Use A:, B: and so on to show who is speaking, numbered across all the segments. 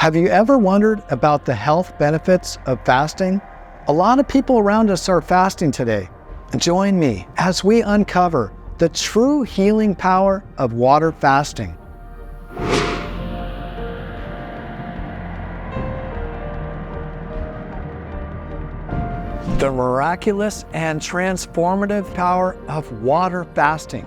A: Have you ever wondered about the health benefits of fasting? A lot of people around us are fasting today. Join me as we uncover the true healing power of water fasting. The miraculous and transformative power of water fasting.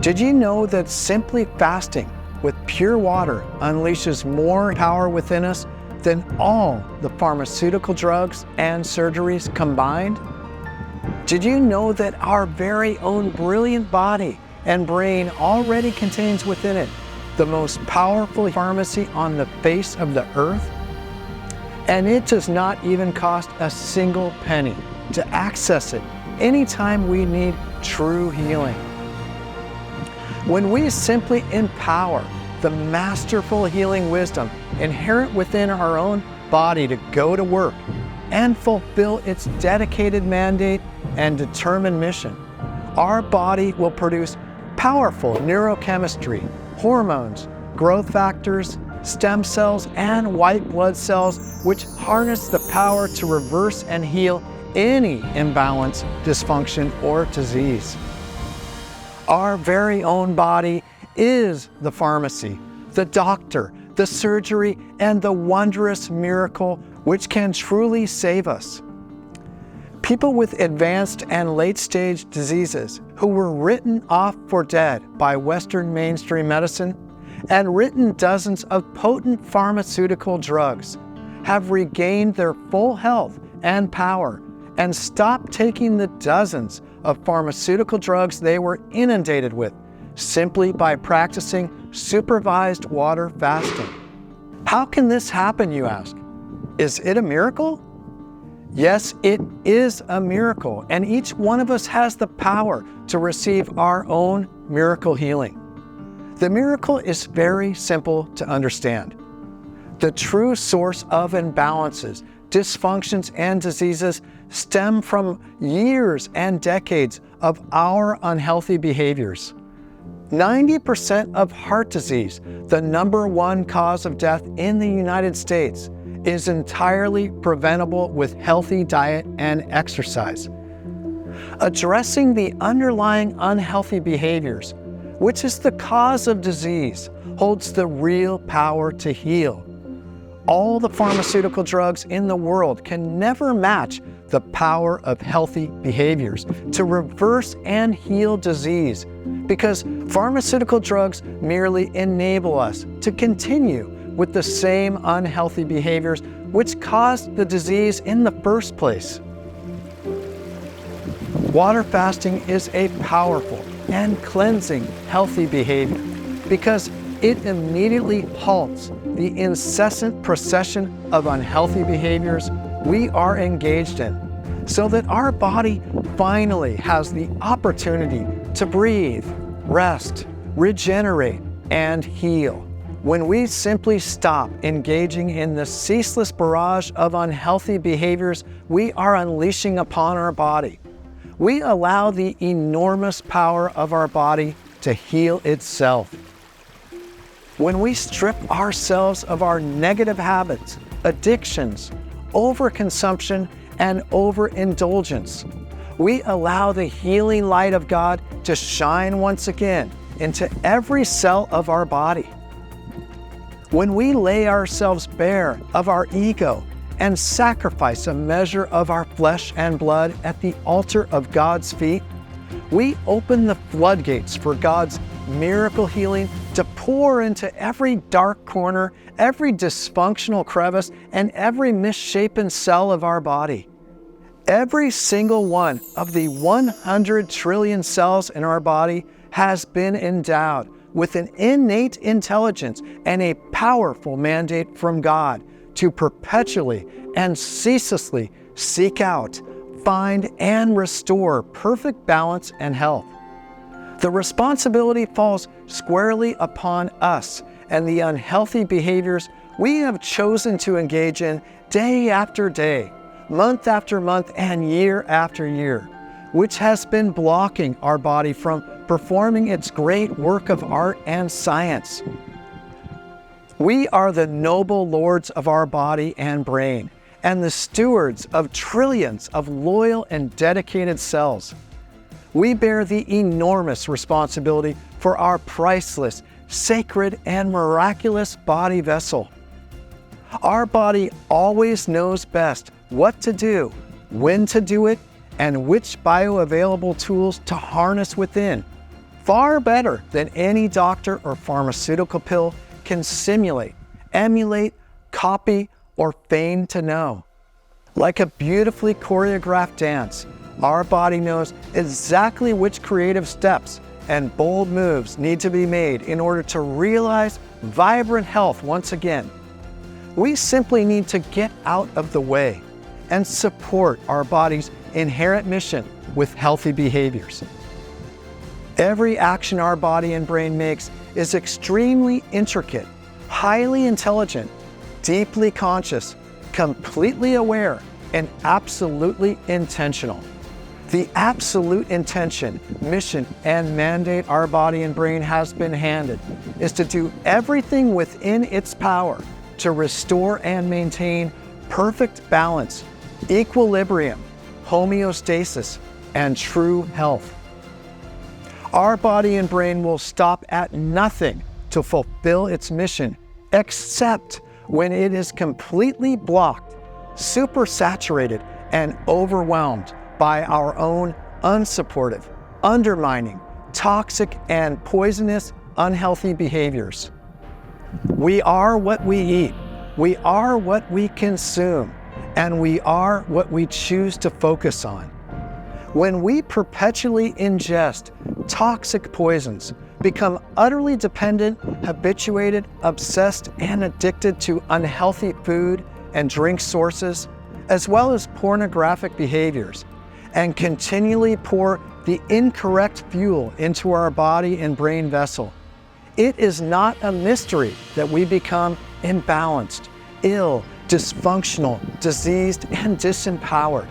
A: Did you know that simply fasting with pure water unleashes more power within us than all the pharmaceutical drugs and surgeries combined? Did you know that our very own brilliant body and brain already contains within it the most powerful pharmacy on the face of the earth? And it does not even cost a single penny to access it anytime we need true healing. When we simply empower the masterful healing wisdom inherent within our own body to go to work and fulfill its dedicated mandate and determined mission, our body will produce powerful neurochemistry, hormones, growth factors, stem cells, and white blood cells, which harness the power to reverse and heal any imbalance, dysfunction, or disease. Our very own body is the pharmacy, the doctor, the surgery, and the wondrous miracle which can truly save us. People with advanced and late-stage diseases who were written off for dead by Western mainstream medicine and written dozens of potent pharmaceutical drugs have regained their full health and power and stopped taking the dozens of pharmaceutical drugs they were inundated with simply by practicing supervised water fasting. How can this happen, you ask? Is it a miracle? Yes, it is a miracle, and each one of us has the power to receive our own miracle healing. The miracle is very simple to understand. The true source of imbalances, dysfunctions, and diseases stem from years and decades of our unhealthy behaviors. 90% of heart disease, the #1 cause of death in the United States, is entirely preventable with healthy diet and exercise. Addressing the underlying unhealthy behaviors, which is the cause of disease, holds the real power to heal. All the pharmaceutical drugs in the world can never match the power of healthy behaviors to reverse and heal disease, because pharmaceutical drugs merely enable us to continue with the same unhealthy behaviors which caused the disease in the first place. Water fasting is a powerful and cleansing healthy behavior because it immediately halts the incessant procession of unhealthy behaviors we are engaged in, so that our body finally has the opportunity to breathe, rest, regenerate, and heal. When we simply stop engaging in the ceaseless barrage of unhealthy behaviors we are unleashing upon our body, we allow the enormous power of our body to heal itself. When we strip ourselves of our negative habits, addictions, overconsumption, and overindulgence, we allow the healing light of God to shine once again into every cell of our body. When we lay ourselves bare of our ego and sacrifice a measure of our flesh and blood at the altar of God's feet, we open the floodgates for God's miracle healing to pour into every dark corner, every dysfunctional crevice, and every misshapen cell of our body. Every single one of the 100 trillion cells in our body has been endowed with an innate intelligence and a powerful mandate from God to perpetually and ceaselessly seek out, find, and restore perfect balance and health. The responsibility falls squarely upon us and the unhealthy behaviors we have chosen to engage in day after day, month after month, and year after year, which has been blocking our body from performing its great work of art and science. We are the noble lords of our body and brain, and the stewards of trillions of loyal and dedicated cells. We bear the enormous responsibility for our priceless, sacred, and miraculous body vessel. Our body always knows best what to do, when to do it, and which bioavailable tools to harness within, far better than any doctor or pharmaceutical pill can simulate, emulate, copy, or feign to know. Like a beautifully choreographed dance, our body knows exactly which creative steps and bold moves need to be made in order to realize vibrant health once again. We simply need to get out of the way and support our body's inherent mission with healthy behaviors. Every action our body and brain makes is extremely intricate, highly intelligent, deeply conscious, completely aware, and absolutely intentional. The absolute intention, mission, and mandate our body and brain has been handed is to do everything within its power to restore and maintain perfect balance, equilibrium, homeostasis, and true health. Our body and brain will stop at nothing to fulfill its mission, except when it is completely blocked, supersaturated, and overwhelmed by our own unsupportive, undermining, toxic, and poisonous, unhealthy behaviors. We are what we eat, we are what we consume, and we are what we choose to focus on. When we perpetually ingest toxic poisons, become utterly dependent, habituated, obsessed, and addicted to unhealthy food and drink sources, as well as pornographic behaviors, and continually pour the incorrect fuel into our body and brain vessel, it is not a mystery that we become imbalanced, ill, dysfunctional, diseased, and disempowered.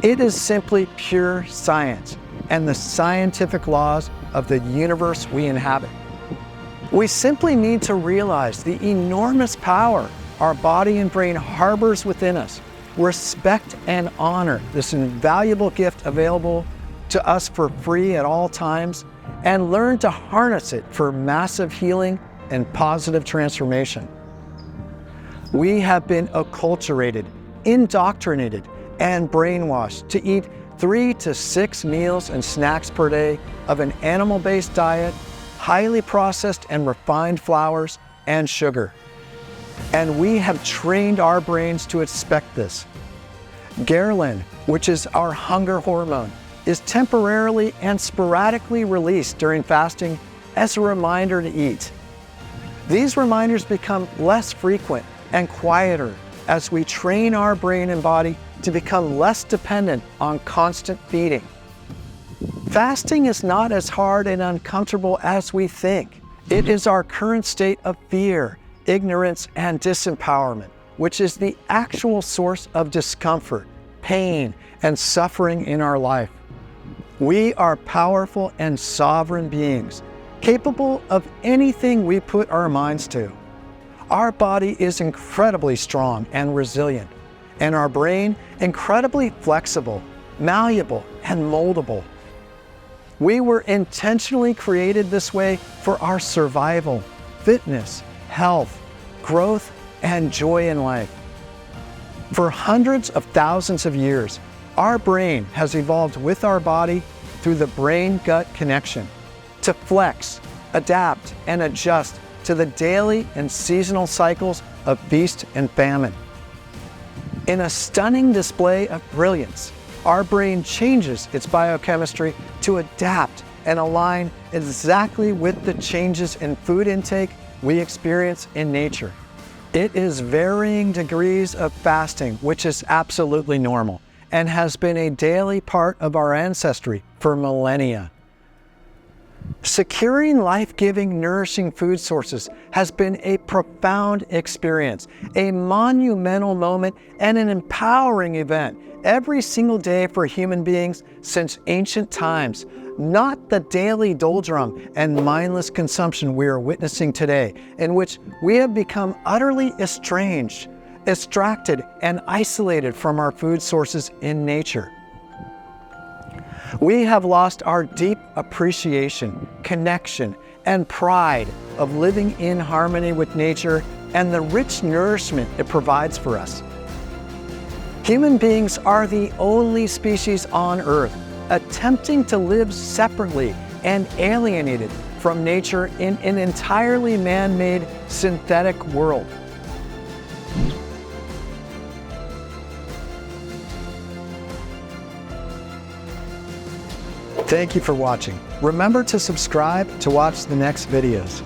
A: It is simply pure science and the scientific laws of the universe we inhabit. We simply need to realize the enormous power our body and brain harbors within us, respect and honor this invaluable gift available to us for free at all times, and learn to harness it for massive healing and positive transformation. We have been acculturated, indoctrinated, and brainwashed to eat 3 to 6 meals and snacks per day of an animal-based diet, highly processed and refined flours, and sugar. And we have trained our brains to expect this. Ghrelin, which is our hunger hormone, is temporarily and sporadically released during fasting as a reminder to eat. These reminders become less frequent and quieter as we train our brain and body to become less dependent on constant feeding. Fasting is not as hard and uncomfortable as we think. It is our current state of fear, ignorance, and disempowerment, which is the actual source of discomfort, pain, and suffering in our life. We are powerful and sovereign beings, capable of anything we put our minds to. Our body is incredibly strong and resilient, and our brain incredibly flexible, malleable, and moldable. We were intentionally created this way for our survival, fitness, health, growth, and joy in life. For hundreds of thousands of years, our brain has evolved with our body through the brain-gut connection to flex, adapt, and adjust to the daily and seasonal cycles of feast and famine. In a stunning display of brilliance, our brain changes its biochemistry to adapt and align exactly with the changes in food intake we experience in nature. It is varying degrees of fasting, which is absolutely normal and has been a daily part of our ancestry for millennia. Securing life-giving, nourishing food sources has been a profound experience, a monumental moment, and an empowering event every single day for human beings since ancient times, not the daily doldrum and mindless consumption we are witnessing today, in which we have become utterly estranged, extracted, and isolated from our food sources in nature. We have lost our deep appreciation, connection, and pride of living in harmony with nature and the rich nourishment it provides for us. Human beings are the only species on Earth attempting to live separately and alienated from nature in an entirely man-made synthetic world. Thank you for watching. Remember to subscribe to watch the next videos.